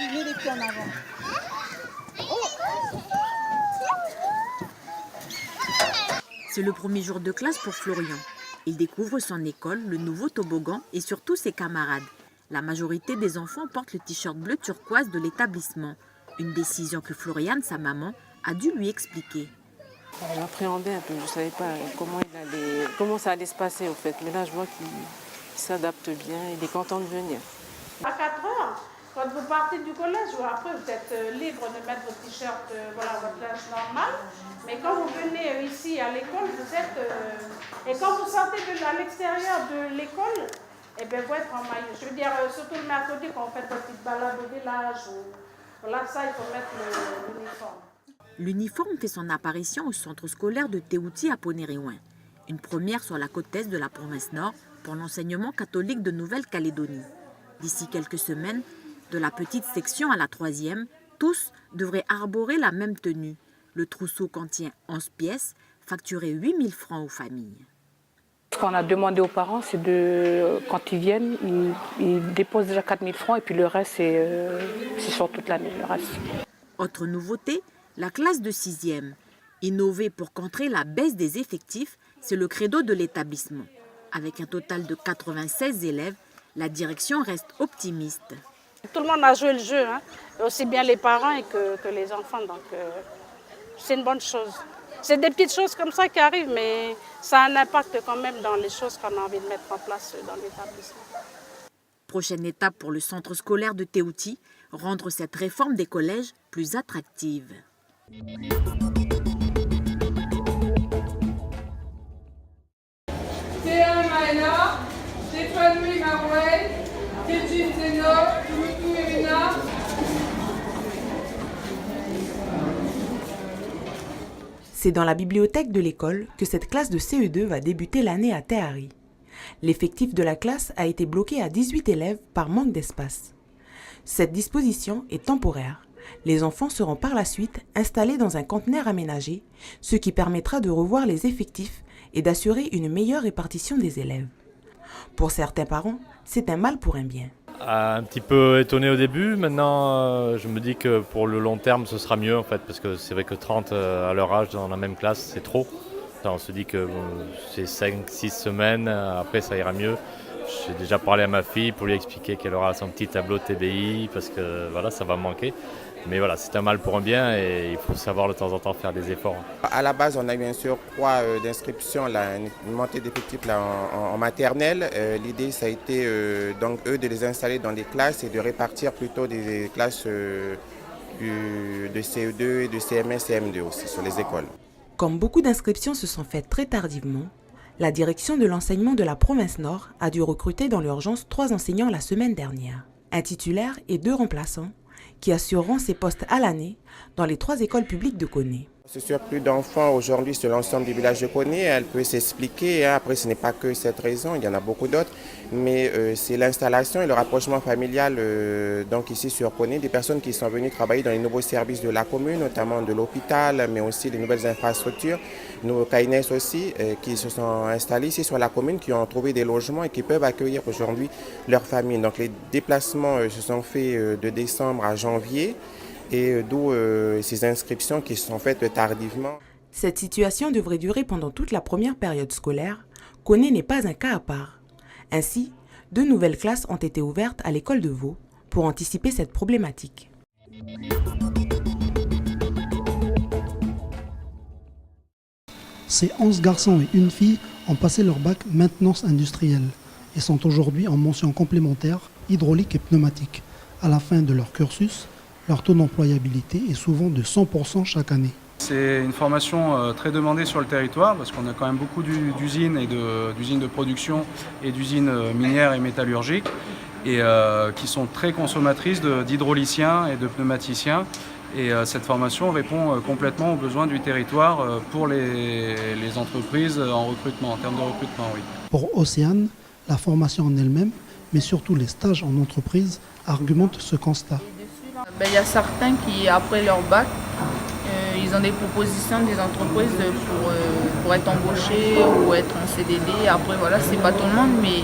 mets les pieds en avant. C'est le premier jour de classe pour Florian. Il découvre son école, le nouveau toboggan et surtout ses camarades. La majorité des enfants portent le t-shirt bleu turquoise de l'établissement. Une décision que Florian, sa maman, a dû lui expliquer. J'appréhendais un peu, je ne savais pas comment ça allait se passer au fait. Mais là, je vois qu'il s'adapte bien, il est content de venir. À 4 heures, quand vous partez du collège, ou après vous êtes libre de mettre votre t-shirt, votre linge normal. Mais quand vous venez ici à l'école, vous êtes... et quand vous sortez à l'extérieur de l'école, eh bien, vous êtes en maillot. Je veux dire, surtout le mercredi, quand on fait une petite balade au village, là, ça, il faut mettre l'uniforme. L'uniforme fait son apparition au centre scolaire de Teouti à Ponériouin. Une première sur la côte est de la province Nord pour l'enseignement catholique de Nouvelle-Calédonie. D'ici quelques semaines, de la petite section à la 3e, tous devraient arborer la même tenue. Le trousseau contient 11 pièces, facturées 8 000 francs aux familles. Ce qu'on a demandé aux parents, c'est quand ils viennent, ils déposent déjà 4 000 francs et puis le reste, c'est sur toute l'année. Le reste. Autre nouveauté, la classe de 6e. Innover pour contrer la baisse des effectifs, c'est le credo de l'établissement. Avec un total de 96 élèves, la direction reste optimiste. Tout le monde a joué le jeu, hein, aussi bien les parents que les enfants, donc c'est une bonne chose. C'est des petites choses comme ça qui arrivent, mais ça a un impact quand même dans les choses qu'on a envie de mettre en place dans l'établissement. Prochaine étape pour le centre scolaire de Teouti, rendre cette réforme des collèges plus attractive. C'est dans la bibliothèque de l'école que cette classe de CE2 va débuter l'année à Tehari. L'effectif de la classe a été bloqué à 18 élèves par manque d'espace. Cette disposition est temporaire. Les enfants seront par la suite installés dans un conteneur aménagé, ce qui permettra de revoir les effectifs et d'assurer une meilleure répartition des élèves. Pour certains parents, c'est un mal pour un bien. Un petit peu étonné au début, maintenant je me dis que pour le long terme ce sera mieux en fait, parce que c'est vrai que 30 à leur âge dans la même classe c'est trop. On se dit que c'est 5-6 semaines, après ça ira mieux. J'ai déjà parlé à ma fille pour lui expliquer qu'elle aura son petit tableau TBI parce que voilà, ça va manquer. Mais voilà, c'est un mal pour un bien et il faut savoir de temps en temps faire des efforts. À la base, on a eu un surcroît d'inscription, une montée d'effectifs en maternelle. L'idée, ça a été donc eux de les installer dans des classes et de répartir plutôt des classes de CE2 et de CM1, CM2 aussi sur les écoles. Comme beaucoup d'inscriptions se sont faites très tardivement, la direction de l'enseignement de la province Nord a dû recruter dans l'urgence 3 enseignants la semaine dernière. Un titulaire et 2 remplaçants qui assureront ces postes à l'année dans les 3 écoles publiques de Koné. Ce surplus d'enfants aujourd'hui sur l'ensemble du village de Koné, elle peut s'expliquer. Après, ce n'est pas que cette raison, il y en a beaucoup d'autres. Mais c'est l'installation et le rapprochement familial donc ici sur Koné, des personnes qui sont venues travailler dans les nouveaux services de la commune, notamment de l'hôpital, mais aussi les nouvelles infrastructures. Nos Kaines aussi, qui se sont installés ici sur la commune, qui ont trouvé des logements et qui peuvent accueillir aujourd'hui leurs familles. Donc les déplacements se sont faits de décembre à janvier. Et d'où ces inscriptions qui sont faites tardivement. Cette situation devrait durer pendant toute la première période scolaire. Koné n'est pas un cas à part. Ainsi, 2 nouvelles classes ont été ouvertes à l'école de Vaud pour anticiper cette problématique. Ces 11 garçons et une fille ont passé leur bac maintenance industrielle et sont aujourd'hui en mention complémentaire hydraulique et pneumatique. À la fin de leur cursus, leur taux d'employabilité est souvent de 100% chaque année. C'est une formation très demandée sur le territoire parce qu'on a quand même beaucoup d'usines d'usines de production et d'usines minières et métallurgiques et qui sont très consommatrices d'hydrauliciens et de pneumaticiens. Et cette formation répond complètement aux besoins du territoire pour les entreprises en recrutement, en termes de recrutement, oui. Pour Océane, la formation en elle-même, mais surtout les stages en entreprise, argumentent ce constat. Il y a certains qui, après leur bac, ils ont des propositions des entreprises pour être embauchés ou être en CDD. Après, voilà, c'est pas tout le monde, mais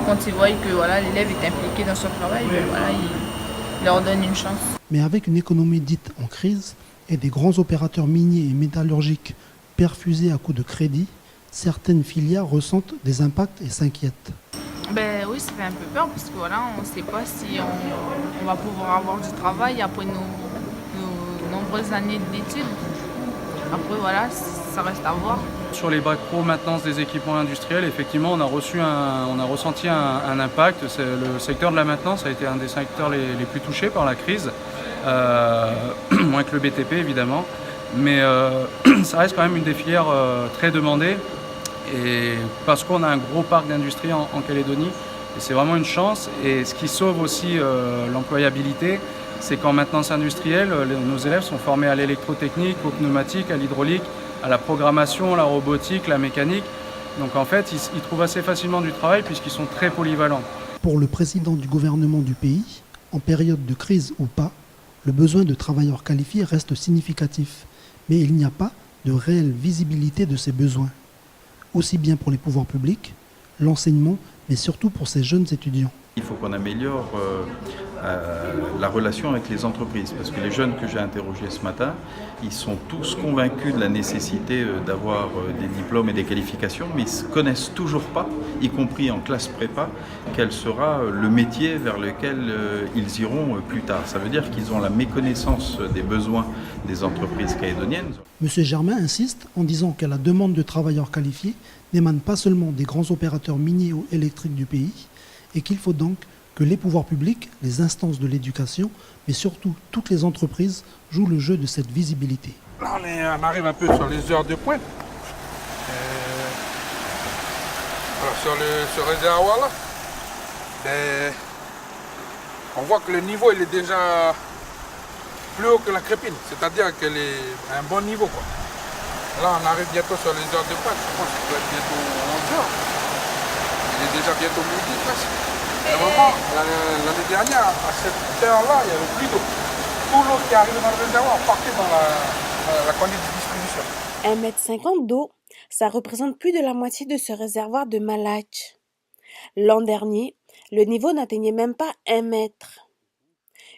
quand ils voient que voilà, l'élève est impliqué dans son travail, voilà, leur donne une chance. Mais avec une économie dite en crise et des grands opérateurs miniers et métallurgiques perfusés à coups de crédit, certaines filières ressentent des impacts et s'inquiètent. Ben oui, ça fait un peu peur parce que voilà, on ne sait pas si on va pouvoir avoir du travail après nos nombreuses années d'études. Après voilà, ça reste à voir. Sur les bacs pro maintenance des équipements industriels, effectivement, on a ressenti un impact. Le secteur de la maintenance a été un des secteurs les plus touchés par la crise, moins que le BTP évidemment. Mais ça reste quand même une des filières très demandées. Et parce qu'on a un gros parc d'industrie en Calédonie, et c'est vraiment une chance. Et ce qui sauve aussi l'employabilité, c'est qu'en maintenance industrielle, nos élèves sont formés à l'électrotechnique, au pneumatique, à l'hydraulique, à la programmation, la robotique, la mécanique. Donc en fait, ils trouvent assez facilement du travail puisqu'ils sont très polyvalents. Pour le président du gouvernement du pays, en période de crise ou pas, le besoin de travailleurs qualifiés reste significatif. Mais il n'y a pas de réelle visibilité de ces besoins. Aussi bien pour les pouvoirs publics, l'enseignement, mais surtout pour ces jeunes étudiants. Il faut qu'on améliore la relation avec les entreprises, parce que les jeunes que j'ai interrogés ce matin, ils sont tous convaincus de la nécessité d'avoir des diplômes et des qualifications, mais ils ne connaissent toujours pas, y compris en classe prépa, quel sera le métier vers lequel ils iront plus tard. Ça veut dire qu'ils ont la méconnaissance des besoins des entreprises calédoniennes. M. Germain insiste en disant que la demande de travailleurs qualifiés n'émane pas seulement des grands opérateurs miniers ou électriques du pays, et qu'il faut donc que les pouvoirs publics, les instances de l'éducation, mais surtout toutes les entreprises jouent le jeu de cette visibilité. Là, on arrive un peu sur les heures de pointe. Alors, sur ce réservoir-là, on voit que le niveau il est déjà plus haut que la crépine, c'est-à-dire qu'elle est à un bon niveau, quoi. Là, on arrive bientôt sur les heures de pointe, je pense qu'il doit être bientôt 11 heures. Il est déjà bientôt midi presque. Normalement, l'année dernière, à cette heure-là, il n'y avait plus d'eau. Tout l'eau qui arrivait dans le réservoir partait dans la conduite de distribution. 1,50 m d'eau, ça représente plus de la moitié de ce réservoir de Malach. L'an dernier, le niveau n'atteignait même pas 1 mètre.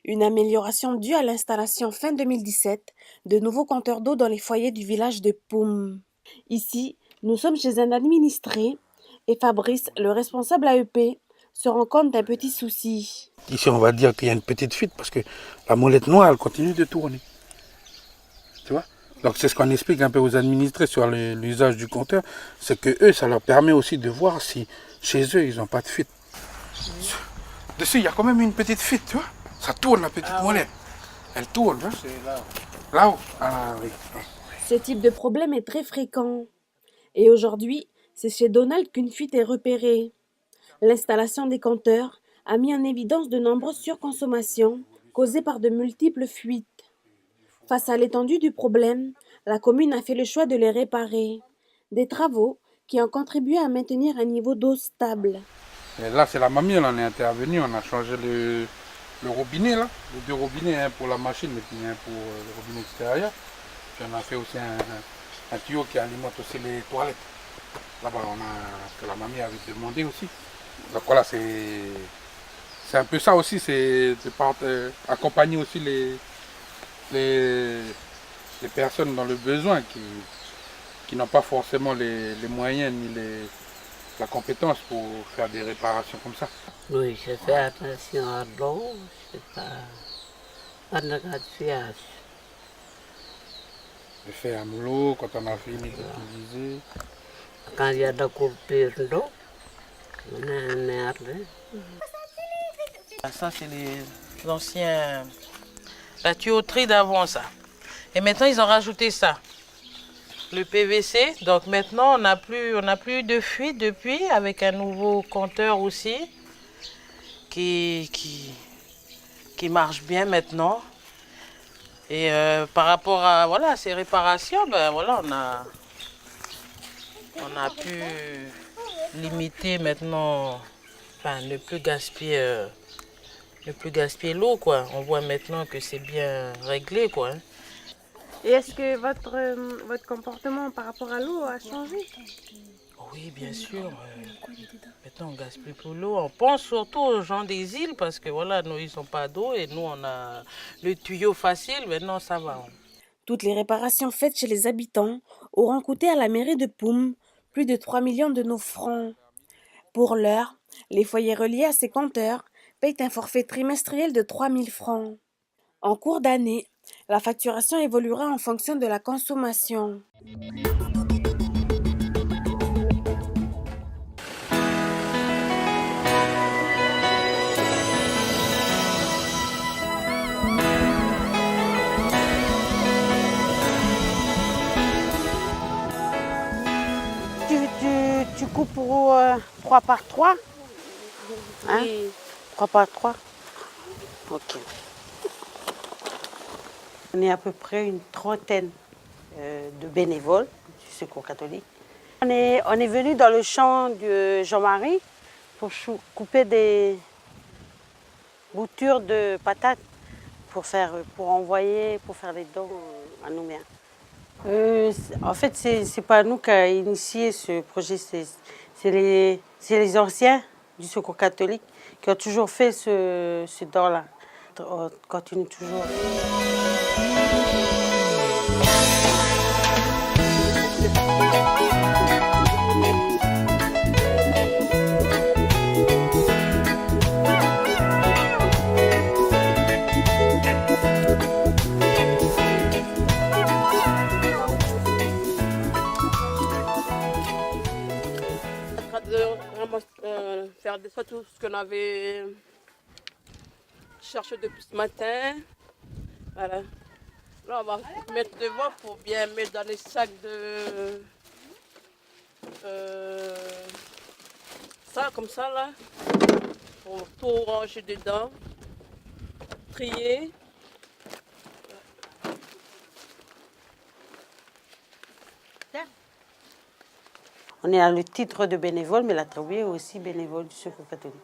Une amélioration due à l'installation fin 2017 de nouveaux compteurs d'eau dans les foyers du village de Poum. Ici, nous sommes chez un administré et Fabrice, le responsable AEP, se rend compte d'un petit souci. Ici, on va dire qu'il y a une petite fuite parce que la molette noire, elle continue de tourner. Tu vois? Donc c'est ce qu'on explique un peu aux administrés sur l'usage du compteur, c'est que eux, ça leur permet aussi de voir si chez eux, ils n'ont pas de fuite. Dessus, il y a quand même une petite fuite, tu vois? Ça tourne, la petite molette. Elle tourne, hein? C'est là-haut. Là-haut? Ah oui. Ce type de problème est très fréquent. Et aujourd'hui, c'est chez Donald qu'une fuite est repérée. L'installation des compteurs a mis en évidence de nombreuses surconsommations causées par de multiples fuites. Face à l'étendue du problème, la commune a fait le choix de les réparer. Des travaux qui ont contribué à maintenir un niveau d'eau stable. Et là, c'est la mamie, on est intervenu, on a changé le robinet, là. Les deux robinets, un pour la machine et puis un pour le robinet extérieur. Puis on a fait aussi un tuyau qui alimente aussi les toilettes. Là-bas, que la mamie avait demandé aussi. Donc voilà, c'est un peu ça aussi, c'est accompagner aussi les personnes dans le besoin qui n'ont pas forcément les moyens ni la compétence pour faire des réparations comme ça. Oui, je fais attention à l'eau, je ne fais pas de gaspillage. Je fais à l'eau quand on a fini d'utiliser. Quand il y a de la coupure d'eau, on est merdé. Ça, c'est les anciens... La tuyauterie d'avant, ça. Et maintenant, ils ont rajouté ça. Le PVC. Donc maintenant, on n'a plus de fuite depuis, avec un nouveau compteur aussi, qui marche bien maintenant. Et par rapport à voilà, ces réparations, ben, voilà, on a pu limiter maintenant, enfin, ne plus gaspiller l'eau, quoi. On voit maintenant que c'est bien réglé, quoi. Et est-ce que votre comportement par rapport à l'eau a changé? Oui, bien sûr. Maintenant, on ne gaspille plus l'eau. On pense surtout aux gens des îles parce que voilà, nous, ils n'ont pas d'eau et nous, on a le tuyau facile. Maintenant, ça va. Toutes les réparations faites chez les habitants auront coûté à la mairie de Poum plus de 3 millions de nos francs. Pour l'heure, les foyers reliés à ces compteurs payent un forfait trimestriel de 3 000 francs. En cours d'année, la facturation évoluera en fonction de la consommation. Tu coupes pour 3 par 3 hein? Oui. 3 par 3. Ok. On est à peu près une trentaine de bénévoles du Secours catholique. On est venu dans le champ de Jean-Marie pour couper des boutures de patates pour envoyer, pour faire les dons à Nouméa. En fait, c'est pas nous qui avons initié ce projet, c'est les anciens du Secours catholique qui ont toujours fait ce don-là. On continue toujours. Faire des fois tout ce qu'on avait cherché depuis ce matin. Voilà. Là, on va mettre devant pour bien mettre dans les sacs de... ça, comme ça, là. Pour tout ranger dedans. Trier. On est à le titre de bénévole, mais la tribu est aussi bénévole du Secours catholique.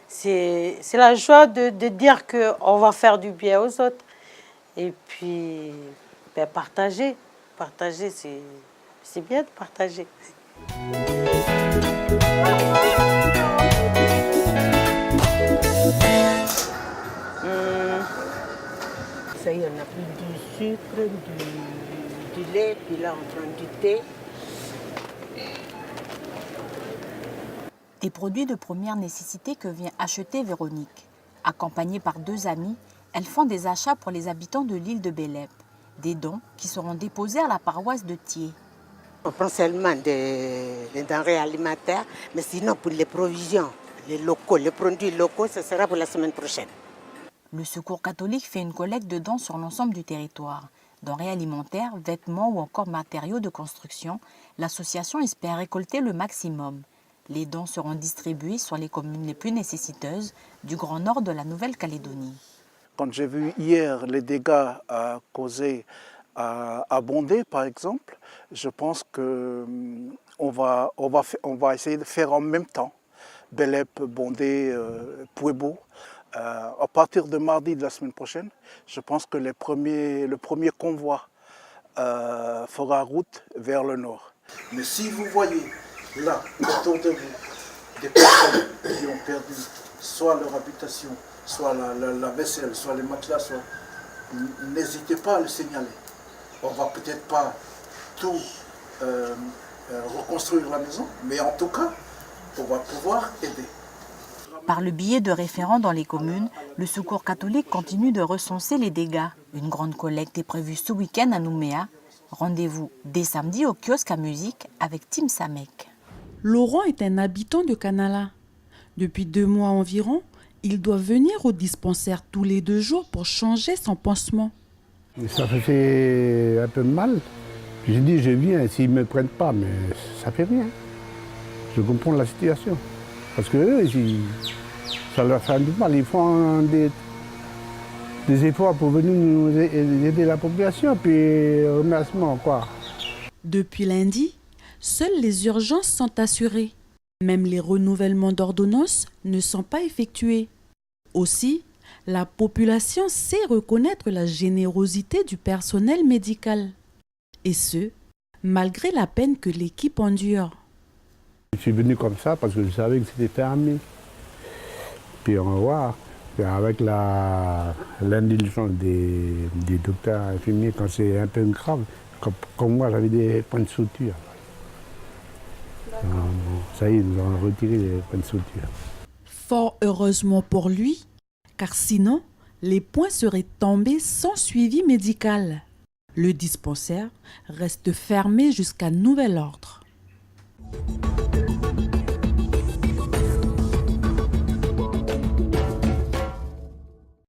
C'est la joie de dire qu'on va faire du bien aux autres. Et puis, partager. Partager, c'est bien de partager. Ça y est, on a pris du sucre, du lait, puis là on prend du thé. Des produits de première nécessité que vient acheter Véronique. Accompagnée par 2 amis, elles font des achats pour les habitants de l'île de Belep. Des dons qui seront déposés à la paroisse de Thiers. On prend seulement des denrées alimentaires, mais sinon pour les provisions, les produits locaux, ce sera pour la semaine prochaine. Le Secours catholique fait une collecte de dons sur l'ensemble du territoire. Denrées alimentaires, vêtements ou encore matériaux de construction, l'association espère récolter le maximum. Les dons seront distribués sur les communes les plus nécessiteuses du Grand Nord de la Nouvelle-Calédonie. Quand j'ai vu hier les dégâts causés à Bondé, par exemple, je pense qu'on va essayer de faire en même temps. Belep, Bondé, Puebo. À partir de mardi de la semaine prochaine, je pense que le premier convoi fera route vers le nord. Mais si vous voyez là, autour de vous, des personnes qui ont perdu soit leur habitation, soit la vaisselle, soit les matelas, n'hésitez pas à le signaler. On ne va peut-être pas tout reconstruire la maison, mais en tout cas, on va pouvoir aider. Par le biais de référents dans les communes, le Secours catholique continue de recenser les dégâts. Une grande collecte est prévue ce week-end à Nouméa. Rendez-vous dès samedi au kiosque à musique avec Tim Samek. Laurent est un habitant de Canala. Depuis 2 mois environ, il doit venir au dispensaire tous les 2 jours pour changer son pansement. Ça fait un peu mal. J'ai dit, je viens, s'ils ne me prennent pas, mais ça fait rien. Je comprends la situation. Parce que eux, ça leur fait du mal. Ils font des efforts pour venir nous aider la population, puis remerciement, quoi. Depuis lundi, seules les urgences sont assurées. Même les renouvellements d'ordonnances ne sont pas effectués. Aussi, la population sait reconnaître la générosité du personnel médical. Et ce, malgré la peine que l'équipe endure. Je suis venu comme ça parce que je savais que c'était fermé. Puis on va voir, avec l'indulgence des docteurs infirmiers, quand c'est un peu grave, comme moi j'avais des points de suture. Ça y est, nous avons retiré les points de suture. Fort heureusement pour lui, car sinon, les points seraient tombés sans suivi médical. Le dispensaire reste fermé jusqu'à nouvel ordre.